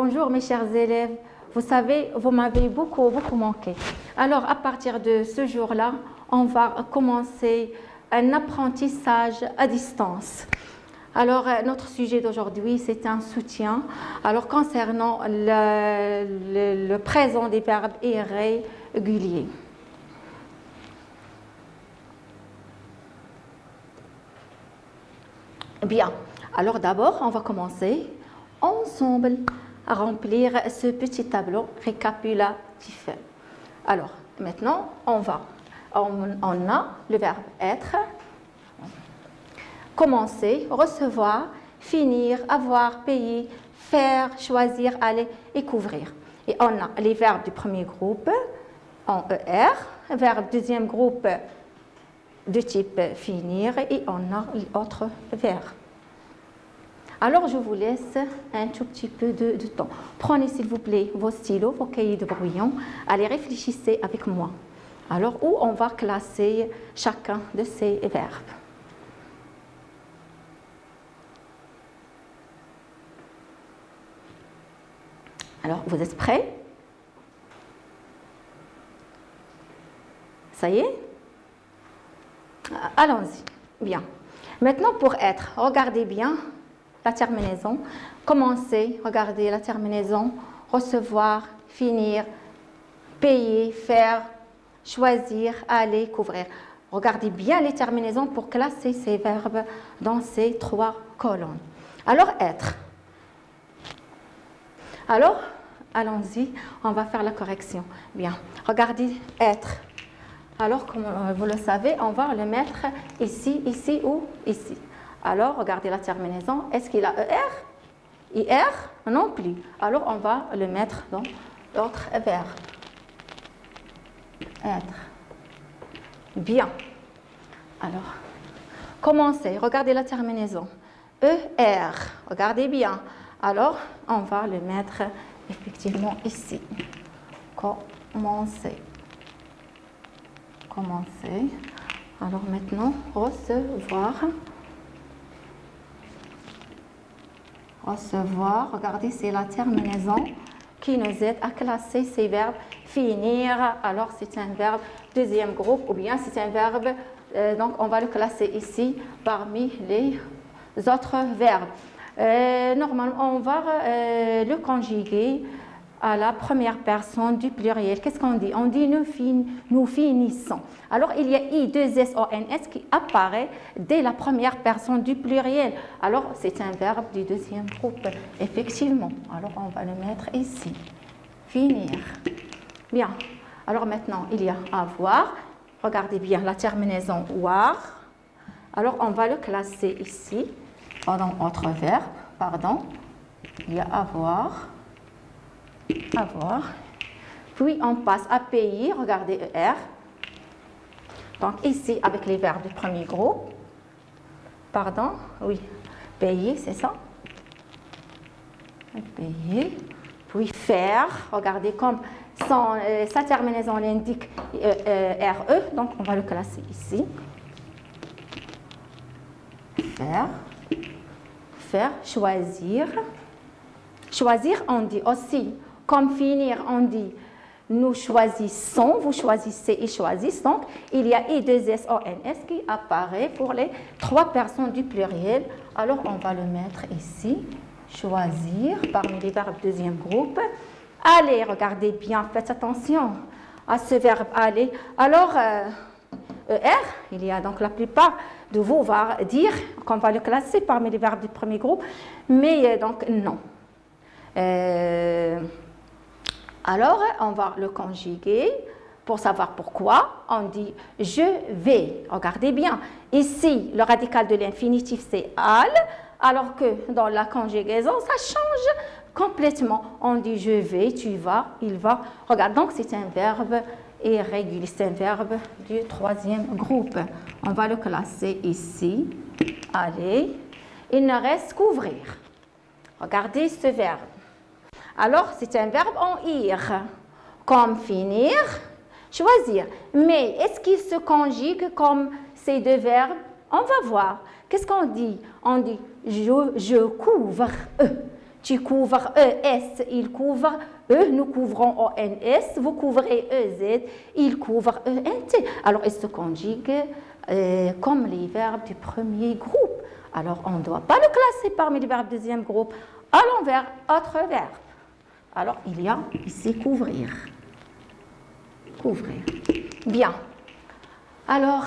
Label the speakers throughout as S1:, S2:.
S1: bonjour mes chers élèves. Vous savez, vous m'avez beaucoup manqué. Alors, à partir de ce jour-là, on va commencer un apprentissage à distance. Alors, notre sujet d'aujourd'hui, c'est un soutien. Alors, concernant le présent des verbes irréguliers. Bien. Alors, d'abord, on va commencer ensemble à remplir ce petit tableau récapitulatif. Alors, maintenant, on a le verbe être, commencer, recevoir, finir, avoir, payer, faire, choisir, aller et couvrir. Et on a les verbes du premier groupe en ER, verbe deuxième groupe de type finir et on a l'autre verbe. Alors, je vous laisse un tout petit peu de temps. Prenez, s'il vous plaît, vos stylos, vos cahiers de brouillon. Allez, réfléchissez avec moi. Alors, où on va classer chacun de ces verbes? Alors, vous êtes prêts? Ça y est? Allons-y. Bien. Maintenant, pour être, regardez bien la terminaison. Commencer, regardez la terminaison. Recevoir, finir, payer, faire, choisir, aller, couvrir. Regardez bien les terminaisons pour classer ces verbes dans ces trois colonnes. Alors, être. Alors, allons-y, on va faire la correction. Bien, regardez être. Alors, comme vous le savez, on va le mettre ici, ici ou ici. Alors, regardez la terminaison. Est-ce qu'il a ER? IR? Non plus. Alors, on va le mettre dans l'autre verbe. Être. Bien. Alors, commencez. Regardez la terminaison. ER. Regardez bien. Alors, on va le mettre effectivement ici. Commencer. Commencer. Alors maintenant, recevoir. Recevoir, regardez, c'est la terminaison qui nous aide à classer ces verbes. Finir, alors c'est un verbe deuxième groupe ou bien c'est un verbe, donc on va le classer ici parmi les autres verbes. Normalement, on va le conjuguer à la première personne du pluriel. Qu'est-ce qu'on dit? On dit nous finissons. Alors, il y a I2SONS qui apparaît dès la première personne du pluriel. Alors, c'est un verbe du deuxième groupe, effectivement. Alors, on va le mettre ici. Finir. Bien. Alors, maintenant, il y a avoir. Regardez bien la terminaison war. Alors, on va le classer ici. Pendant autre verbe, pardon. Il y a avoir. Avoir. Puis on passe à payer, regardez ER. Donc ici, avec les verbes du premier groupe. Pardon, oui, payer, c'est ça. Payer. Puis faire, regardez comme sa terminaison l'indique RE, donc on va le classer ici. Faire. Faire, choisir. Choisir, on dit aussi. Comme finir, on dit nous choisissons, vous choisissez et choisissent. Donc, il y a I2SONS qui apparaît pour les trois personnes du pluriel. Alors, on va le mettre ici. Choisir, parmi les verbes deuxième groupe. Aller, regardez bien, faites attention à ce verbe aller. Alors, ER, il y a donc la plupart de vous va dire qu'on va le classer parmi les verbes du premier groupe, mais donc non. Alors, on va le conjuguer. Pour savoir pourquoi, on dit « je vais ». Regardez bien. Ici, le radical de l'infinitif, c'est « al », alors que dans la conjugaison, ça change complètement. On dit « je vais »,« tu vas »,« il va ». Regarde, donc c'est un verbe irrégulier. C'est un verbe du troisième groupe. On va le classer ici. Allez. Il ne reste qu'ouvrir. Regardez ce verbe. Alors, c'est un verbe en ir, comme finir, choisir. Mais est-ce qu'il se conjugue comme ces deux verbes? On va voir. Qu'est-ce qu'on dit? On dit je couvre. tu couvres ES, il couvre E, nous couvrons ONS, vous couvrez EZ, il couvre ENT. Alors, ils se conjuguent comme les verbes du premier groupe. Alors, on ne doit pas le classer parmi les verbes du deuxième groupe. Allons vers autre verbe. Alors, il y a ici couvrir. Couvrir. Bien. Alors,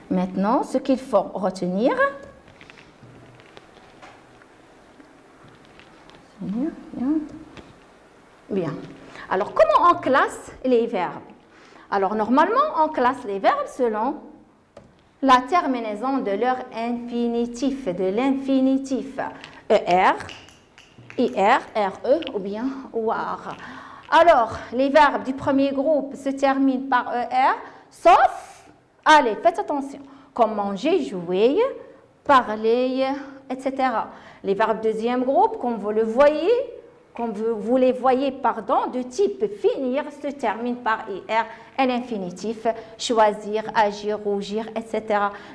S1: maintenant, ce qu'il faut retenir. Bien. Alors, comment on classe les verbes? Alors, normalement, on classe les verbes selon la terminaison de leur infinitif, de l'infinitif. ER, IR, RE ou bien OIR. Alors, les verbes du premier groupe se terminent par ER, sauf, allez, faites attention, comme manger, jouer, parler, etc. Les verbes du deuxième groupe, comme vous le voyez, de type finir, se terminent par IR, à l'infinitif, choisir, agir, rougir, etc.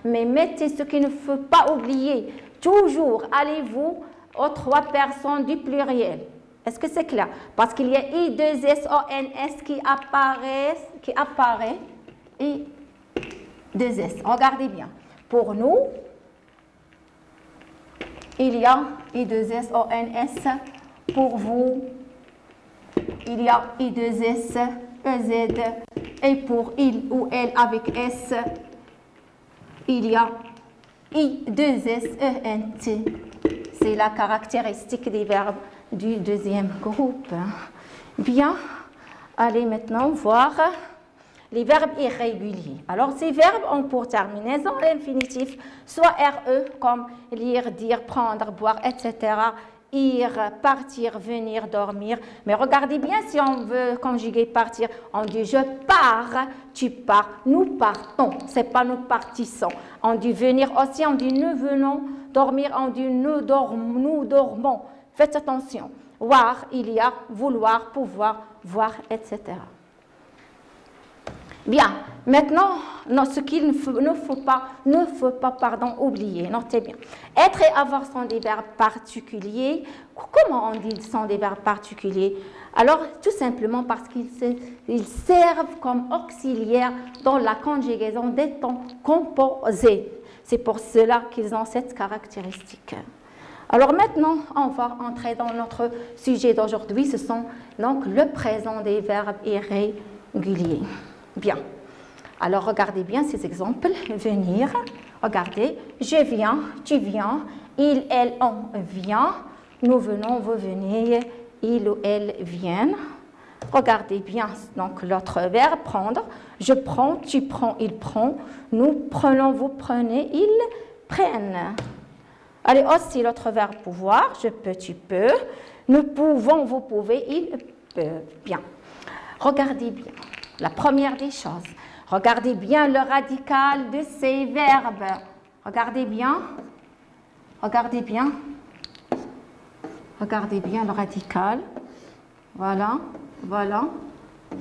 S1: Mais mettez ce qu'il ne faut pas oublier. Toujours, allez-vous aux trois personnes du pluriel. Est-ce que c'est clair? Parce qu'il y a I2SONS qui apparaît I2S. Regardez bien. Pour nous, il y a I2SONS. Pour vous, il y a I2S, EZ. Et pour il ou elle avec S, il y a I2S, ENT. C'est la caractéristique des verbes du deuxième groupe. Bien, allez maintenant voir les verbes irréguliers. Alors, ces verbes ont pour terminaison l'infinitif, soit RE, comme lire, dire, prendre, boire, etc., ir, partir, venir, dormir. Mais regardez bien si on veut conjuguer partir. On dit je pars, tu pars, nous partons. Ce n'est pas nous partissons. On dit venir aussi, on dit nous venons. Dormir, on dit nous dormons. Faites attention. Voir, il y a vouloir, pouvoir, voir, etc. Bien, maintenant, ce qu'il ne faut pas oublier, notez bien. Être et avoir sont des verbes particuliers. Comment on dit sont des verbes particuliers? Alors, tout simplement parce qu'ils servent comme auxiliaires dans la conjugaison des temps composés. C'est pour cela qu'ils ont cette caractéristique. Alors maintenant, on va entrer dans notre sujet d'aujourd'hui. Ce sont donc le présent des verbes irréguliers. Bien. Alors, regardez bien ces exemples. Venir. Regardez. Je viens, tu viens. Il, elle, on vient. Nous venons, vous venez. Il ou elle viennent. Regardez bien donc l'autre verbe, prendre. Je prends, tu prends, il prend. Nous prenons, vous prenez, ils prennent. Allez, aussi l'autre verbe pouvoir. Je peux, tu peux. Nous pouvons, vous pouvez, ils peuvent. Bien. Regardez bien. La première des choses, regardez bien le radical de ces verbes. Regardez bien. Regardez bien. Regardez bien le radical. Voilà, voilà,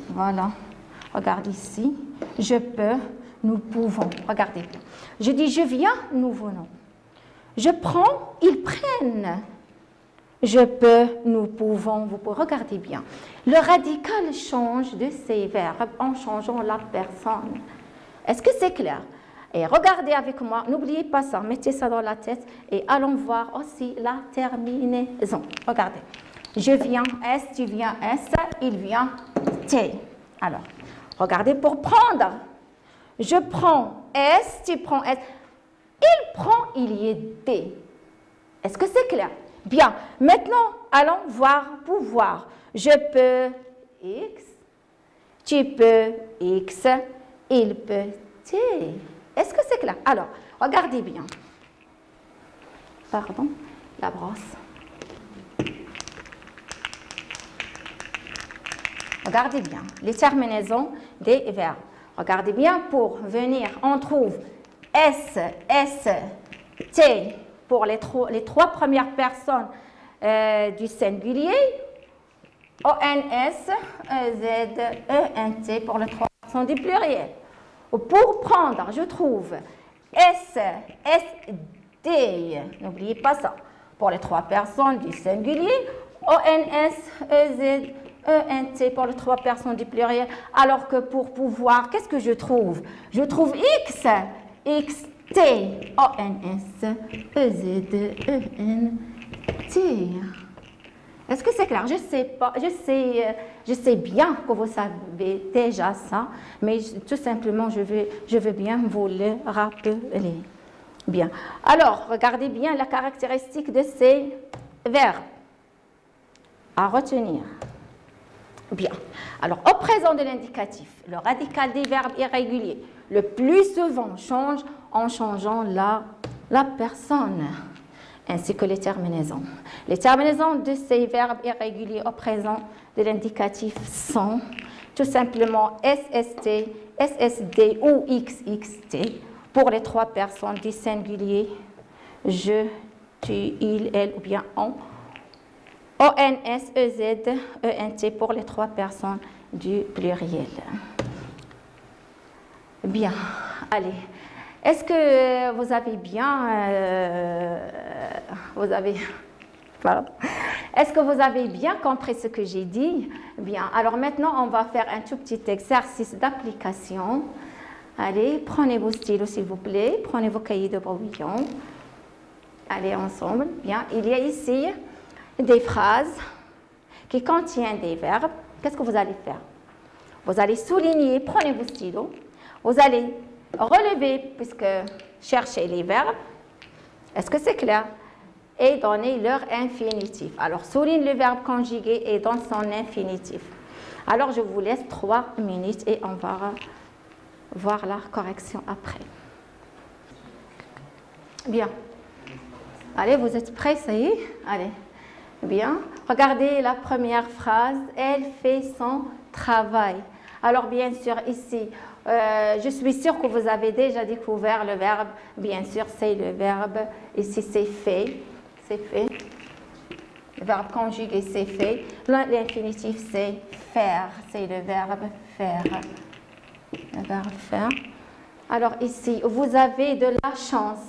S1: voilà. Regardez ici. Je peux, nous pouvons. Regardez bien. Je dis je viens, nous venons. Je prends, ils prennent. Je peux, nous pouvons, vous pouvez. Regardez bien. Le radical change de ces verbes en changeant la personne. Est-ce que c'est clair? Et regardez avec moi, n'oubliez pas ça, mettez ça dans la tête et allons voir aussi la terminaison. Regardez. Je viens, S, tu viens, S, il vient, T. Alors, regardez pour prendre. Je prends S, tu prends S. Il prend, il y est T. Est-ce que c'est clair? Bien, maintenant, allons voir pouvoir. Je peux X, tu peux X, il peut T. Est-ce que c'est clair? Alors, regardez bien. Pardon, la brosse. Regardez bien les terminaisons des verbes. Regardez bien, pour venir, on trouve S, S, T. Pour les trois premières personnes du singulier, ONS, EZ, ENT pour les trois personnes du pluriel. Pour prendre, je trouve S, SD, n'oubliez pas ça. pour les 3 personnes du singulier, ONS, EZ, ENT pour les 3 personnes du pluriel. Alors que pour pouvoir, qu'est-ce que je trouve? Je trouve X, XT, ONS, EZ, ENT. Est-ce que c'est clair? Je sais pas, je sais bien que vous savez déjà ça, mais tout simplement, je veux bien vous le rappeler. Bien. Alors, regardez bien la caractéristique de ces verbes à retenir. Bien. Alors, au présent de l'indicatif, le radical des verbes irréguliers, le plus souvent change en changeant la personne, ainsi que les terminaisons. Les terminaisons de ces verbes irréguliers au présent de l'indicatif sont tout simplement SST, SSD ou XXT pour les 3 personnes du singulier, je, tu, il, elle ou bien on. ONS, EZ, ENT pour les 3 personnes du pluriel. Bien, allez. Est-ce que vous avez bien... Est-ce que vous avez bien compris ce que j'ai dit? Bien, alors maintenant, on va faire un tout petit exercice d'application. Allez, prenez vos stylos, s'il vous plaît. Prenez vos cahiers de brouillon. Allez, ensemble. Bien, il y a ici des phrases qui contiennent des verbes. Qu'est-ce que vous allez faire? Vous allez souligner, prenez vos stylos. Vous allez relever, puisque chercher les verbes. Est-ce que c'est clair? Et donner leur infinitif. Alors, souligne le verbe conjugué et donne son infinitif. Alors, je vous laisse 3 minutes et on va voir la correction après. Bien. Allez, vous êtes prêts, ça y est? Allez. Bien. Regardez la première phrase. Elle fait son travail. Alors, bien sûr, ici, je suis sûre que vous avez déjà découvert le verbe. Bien sûr, c'est le verbe. Ici, c'est fait. C'est fait. Le verbe conjugué, c'est fait. L'infinitif, c'est faire. C'est le verbe faire. Le verbe faire. Alors, ici, vous avez de la chance.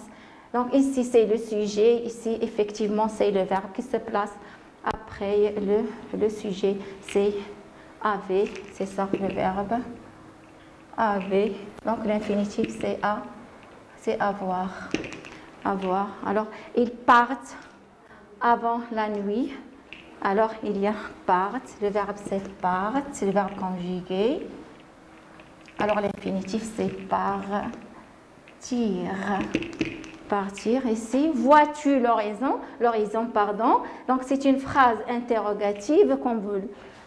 S1: Donc, ici, c'est le sujet. Ici, effectivement, c'est le verbe qui se place après le sujet. C'est avait. C'est ça, le verbe. Avait. Donc, l'infinitif, c'est avoir. Avoir. Alors, ils partent avant la nuit. Alors, il y a partent. Le verbe, c'est partent. C'est le verbe conjugué. Alors, l'infinitif, c'est partir. Partir ici. Vois-tu l'horizon? L'horizon, pardon. Donc, c'est une phrase interrogative, comme vous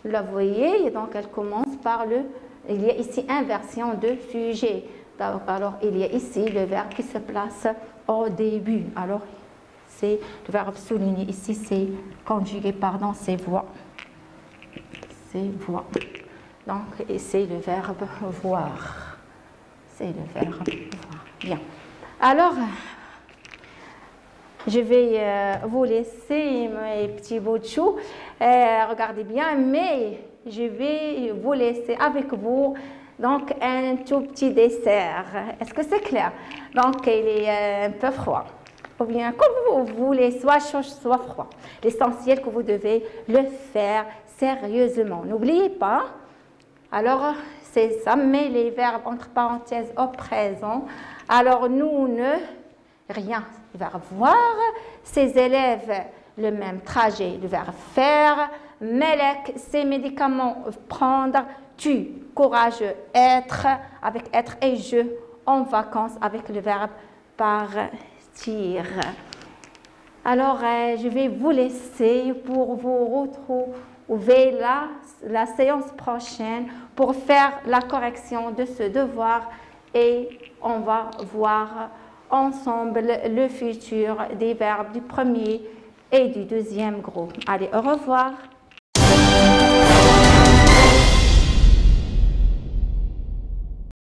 S1: la voyez. Et donc, elle commence par le... Il y a ici inversion de sujet. Alors, il y a ici le verbe qui se place au début. Alors, c'est le verbe souligné. Ici, c'est conjugué, pardon, c'est voir. C'est voir. Donc, et c'est le verbe voir. C'est le verbe voir. Bien. Alors, je vais vous laisser mes petits bouts de chou. Regardez bien, mais je vais vous laisser avec vous donc un tout petit dessert. Est-ce que c'est clair? Donc, il est un peu froid. Ou bien, comme vous voulez, soit chaud, soit froid. L'essentiel que vous devez le faire sérieusement. N'oubliez pas. Alors, c'est ça, mais les verbes entre parenthèses au présent. Alors, nous ne... Rien. Le verbe voir. Ces élèves, le même trajet. Le verbe faire. Melek, ces médicaments, prendre. Tu, courageux, être, avec être et je, en vacances, avec le verbe partir. Alors, je vais vous laisser pour vous retrouver la séance prochaine pour faire la correction de ce devoir et on va voir ensemble le futur des verbes du premier et du deuxième groupe. Allez, au revoir.